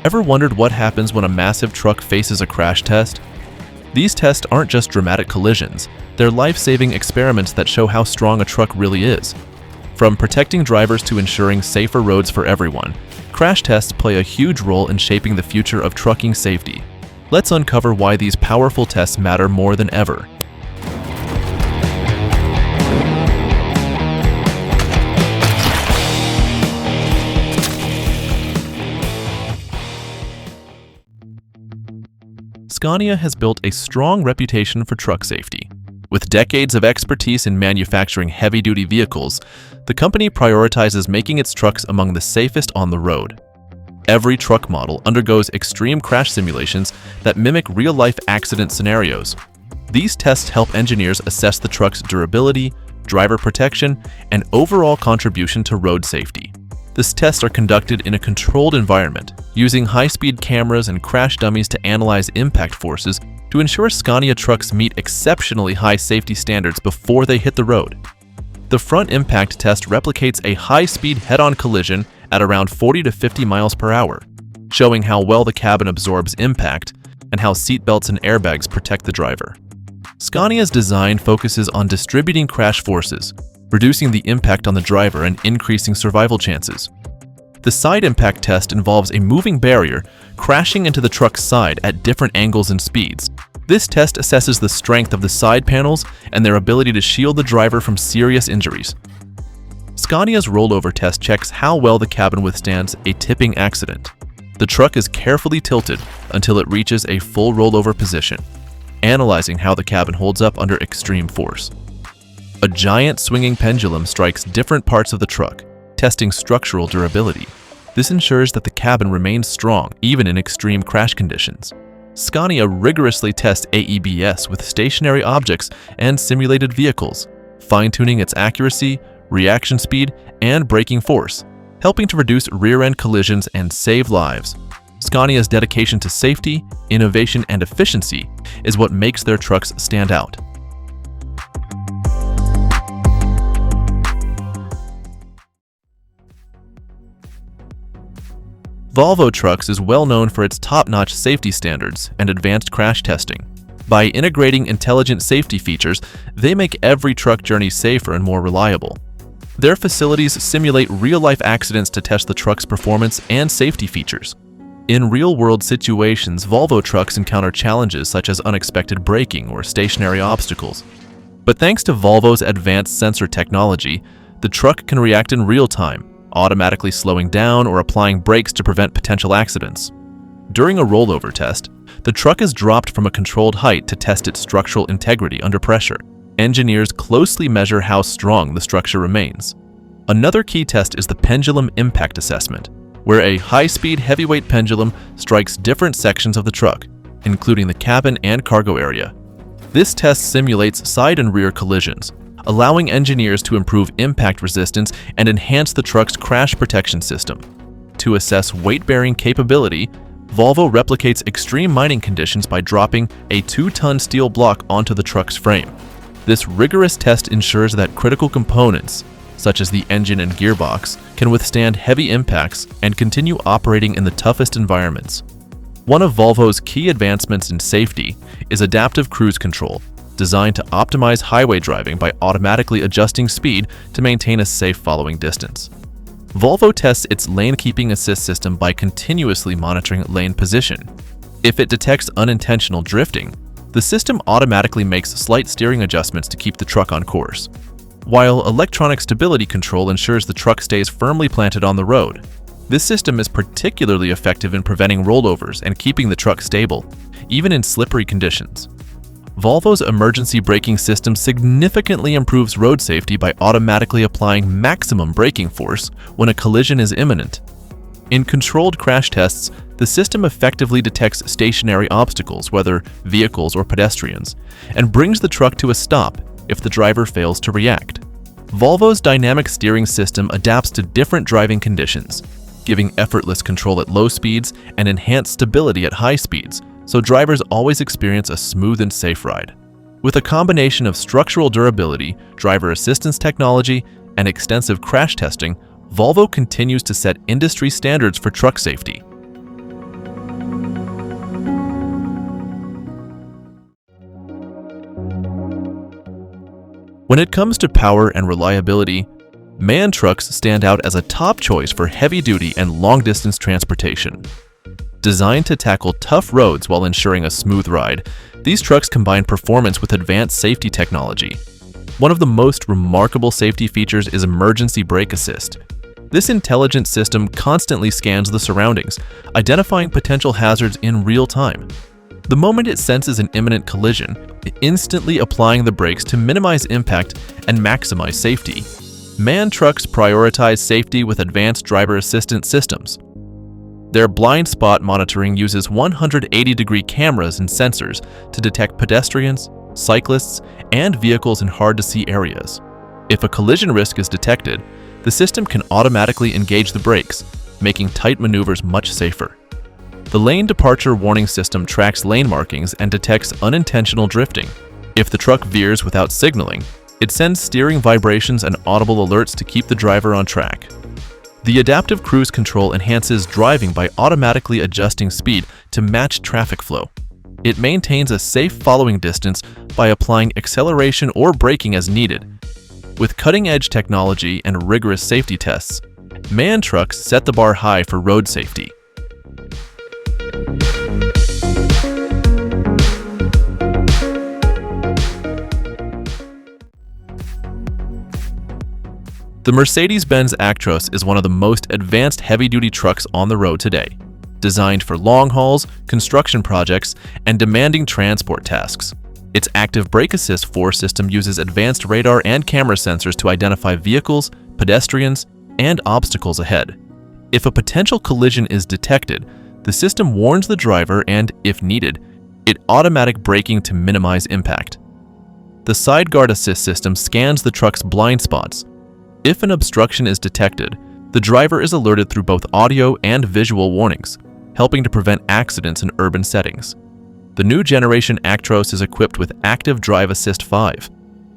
Ever wondered what happens when a massive truck faces a crash test? These tests aren't just dramatic collisions, they're life-saving experiments that show how strong a truck really is. From protecting drivers to ensuring safer roads for everyone, crash tests play a huge role in shaping the future of trucking safety. Let's uncover why these powerful tests matter more than ever. Scania has built a strong reputation for truck safety. With decades of expertise in manufacturing heavy-duty vehicles, the company prioritizes making its trucks among the safest on the road. Every truck model undergoes extreme crash simulations that mimic real-life accident scenarios. These tests help engineers assess the truck's durability, driver protection, and overall contribution to road safety. These tests are conducted in a controlled environment, using high-speed cameras and crash dummies to analyze impact forces to ensure Scania trucks meet exceptionally high safety standards before they hit the road. The front impact test replicates a high-speed head-on collision at around 40 to 50 miles per hour, showing how well the cabin absorbs impact and how seatbelts and airbags protect the driver. Scania's design focuses on distributing crash forces, reducing the impact on the driver and increasing survival chances. The side impact test involves a moving barrier crashing into the truck's side at different angles and speeds. This test assesses the strength of the side panels and their ability to shield the driver from serious injuries. Scania's rollover test checks how well the cabin withstands a tipping accident. The truck is carefully tilted until it reaches a full rollover position, analyzing how the cabin holds up under extreme force. A giant swinging pendulum strikes different parts of the truck, testing structural durability. This ensures that the cabin remains strong even in extreme crash conditions. Scania rigorously tests AEBS with stationary objects and simulated vehicles, fine-tuning its accuracy, reaction speed, and braking force, helping to reduce rear-end collisions and save lives. Scania's dedication to safety, innovation, and efficiency is what makes their trucks stand out. Volvo Trucks is well known for its top-notch safety standards and advanced crash testing. By integrating intelligent safety features, they make every truck journey safer and more reliable. Their facilities simulate real-life accidents to test the truck's performance and safety features. In real-world situations, Volvo Trucks encounter challenges such as unexpected braking or stationary obstacles. But thanks to Volvo's advanced sensor technology, the truck can react in real time, automatically slowing down or applying brakes to prevent potential accidents. During a rollover test, the truck is dropped from a controlled height to test its structural integrity under pressure. Engineers closely measure how strong the structure remains. Another key test is the pendulum impact assessment, where a high-speed heavyweight pendulum strikes different sections of the truck, including the cabin and cargo area. This test simulates side and rear collisions, allowing engineers to improve impact resistance and enhance the truck's crash protection system. To assess weight-bearing capability, Volvo replicates extreme mining conditions by dropping a 2-ton steel block onto the truck's frame. This rigorous test ensures that critical components, such as the engine and gearbox, can withstand heavy impacts and continue operating in the toughest environments. One of Volvo's key advancements in safety is adaptive cruise control, designed to optimize highway driving by automatically adjusting speed to maintain a safe following distance. Volvo tests its lane keeping assist system by continuously monitoring lane position. If it detects unintentional drifting, the system automatically makes slight steering adjustments to keep the truck on course, while electronic stability control ensures the truck stays firmly planted on the road. This system is particularly effective in preventing rollovers and keeping the truck stable, even in slippery conditions. Volvo's emergency braking system significantly improves road safety by automatically applying maximum braking force when a collision is imminent. In controlled crash tests, the system effectively detects stationary obstacles, whether vehicles or pedestrians, and brings the truck to a stop if the driver fails to react. Volvo's dynamic steering system adapts to different driving conditions, giving effortless control at low speeds and enhanced stability at high speeds, so drivers always experience a smooth and safe ride. With a combination of structural durability, driver assistance technology, and extensive crash testing, Volvo continues to set industry standards for truck safety. When it comes to power and reliability, MAN trucks stand out as a top choice for heavy-duty and long-distance transportation. Designed to tackle tough roads while ensuring a smooth ride, these trucks combine performance with advanced safety technology. One of the most remarkable safety features is emergency brake assist. This intelligent system constantly scans the surroundings, identifying potential hazards in real time. The moment it senses an imminent collision, instantly applying the brakes to minimize impact and maximize safety. MAN trucks prioritize safety with advanced driver assistance systems. Their blind spot monitoring uses 180-degree cameras and sensors to detect pedestrians, cyclists, and vehicles in hard-to-see areas. If a collision risk is detected, the system can automatically engage the brakes, making tight maneuvers much safer. The lane departure warning system tracks lane markings and detects unintentional drifting. If the truck veers without signaling, it sends steering vibrations and audible alerts to keep the driver on track. The adaptive cruise control enhances driving by automatically adjusting speed to match traffic flow. It maintains a safe following distance by applying acceleration or braking as needed. With cutting-edge technology and rigorous safety tests, MAN trucks set the bar high for road safety. The Mercedes-Benz Actros is one of the most advanced heavy-duty trucks on the road today, designed for long hauls, construction projects, and demanding transport tasks. Its active brake assist 4 system uses advanced radar and camera sensors to identify vehicles, pedestrians, and obstacles ahead. If a potential collision is detected, the system warns the driver and, if needed, it automatic braking to minimize impact. The side guard assist system scans the truck's blind spots. If an obstruction is detected, the driver is alerted through both audio and visual warnings, helping to prevent accidents in urban settings. The new generation Actros is equipped with Active Drive Assist 5,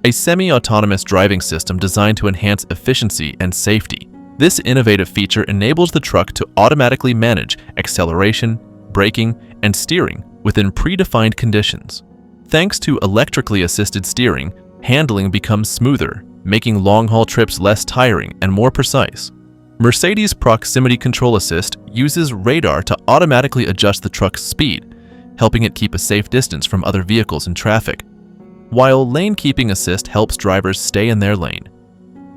a semi-autonomous driving system designed to enhance efficiency and safety. This innovative feature enables the truck to automatically manage acceleration, braking, and steering within predefined conditions. Thanks to electrically assisted steering, handling becomes smoother, making long-haul trips less tiring and more precise. Mercedes Proximity Control Assist uses radar to automatically adjust the truck's speed, helping it keep a safe distance from other vehicles and traffic, while Lane Keeping Assist helps drivers stay in their lane.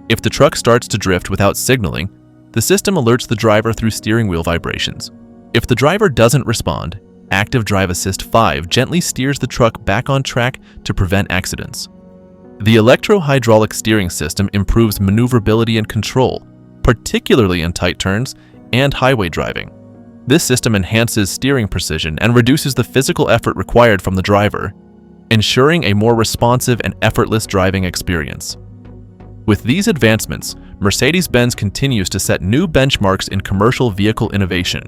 If the truck starts to drift without signaling, the system alerts the driver through steering wheel vibrations. If the driver doesn't respond, Active Drive Assist 5 gently steers the truck back on track to prevent accidents. The electro-hydraulic steering system improves maneuverability and control, particularly in tight turns and highway driving. This system enhances steering precision and reduces the physical effort required from the driver, ensuring a more responsive and effortless driving experience. With these advancements, Mercedes-Benz continues to set new benchmarks in commercial vehicle innovation.